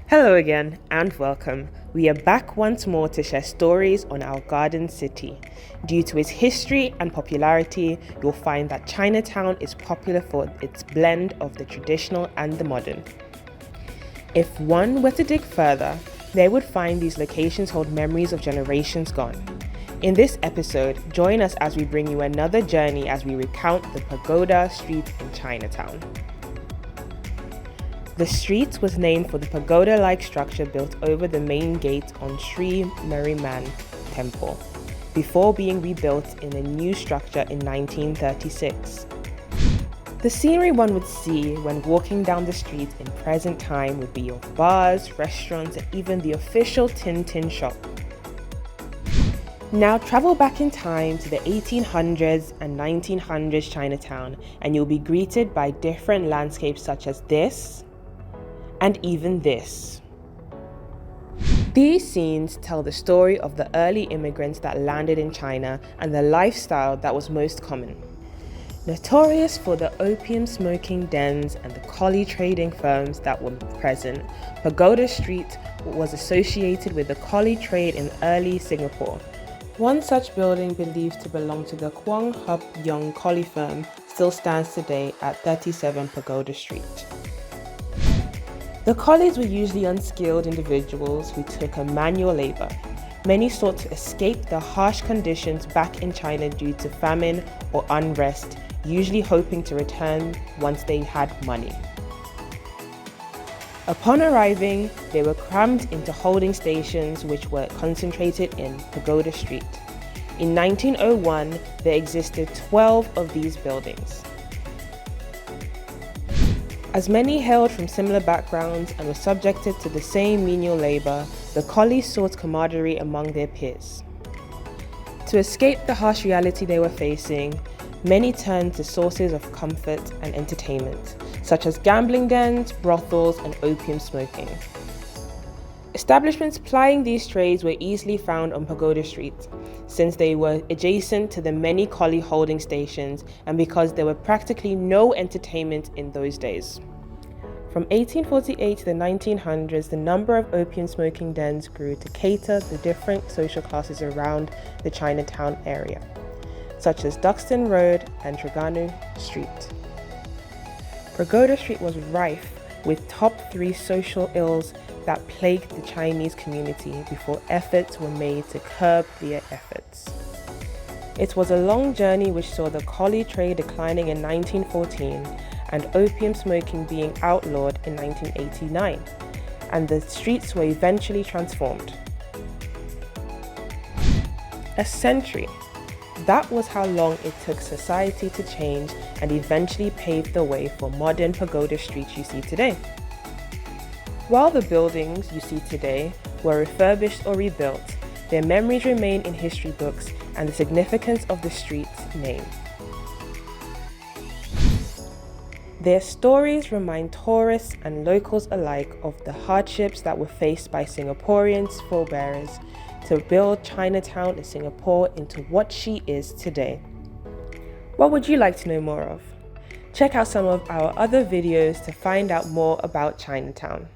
Hello again and welcome. We are back once more to share stories on our garden city. Due to its history and popularity, you'll find that Chinatown is popular for its blend of the traditional and the modern. If one were to dig further, they would find these locations hold memories of generations gone. In this episode, join us as we bring you another journey as we recount the Pagoda Street in Chinatown. The street was named for the pagoda-like structure built over the main gate on Sri Mariamman temple, before being rebuilt in a new structure in 1936. The scenery one would see when walking down the street in present time would be of bars, restaurants, and even the official Tin shop. Now travel back in time to the 1800s and 1900s Chinatown, and you'll be greeted by different landscapes such as this, and even this. These scenes tell the story of the early immigrants that landed in China and the lifestyle that was most common. Notorious for the opium smoking dens and the coolie trading firms that were present, Pagoda Street was associated with the coolie trade in early Singapore. One such building believed to belong to the Kwong Hup Yuen coolie firm still stands today at 37 Pagoda Street. The coolies were usually unskilled individuals who took a manual labor. Many sought to escape the harsh conditions back in China due to famine or unrest, usually hoping to return once they had money. Upon arriving, they were crammed into holding stations which were concentrated in Pagoda Street. In 1901, there existed 12 of these buildings. As many hailed from similar backgrounds and were subjected to the same menial labor, the coolies sought camaraderie among their peers. To escape the harsh reality they were facing, many turned to sources of comfort and entertainment, such as gambling dens, brothels, and opium smoking. Establishments plying these trades were easily found on Pagoda Street, since they were adjacent to the many coolie holding stations and because there were practically no entertainment in those days. From 1848 to the 1900s, the number of opium smoking dens grew to cater the different social classes around the Chinatown area, such as Duxton Road and Tregenna Street. Pagoda Street was rife with top 3 social ills that plagued the Chinese community before efforts were made to curb their efforts. It was a long journey which saw the coolie trade declining in 1914 and opium smoking being outlawed in 1989, and the streets were eventually transformed. A century. That was how long it took society to change and eventually paved the way for modern Pagoda streets you see today. While the buildings you see today were refurbished or rebuilt, their memories remain in history books and the significance of the street's name. Their stories remind tourists and locals alike of the hardships that were faced by Singaporeans' forebears to build Chinatown in Singapore into what she is today. What would you like to know more of? Check out some of our other videos to find out more about Chinatown.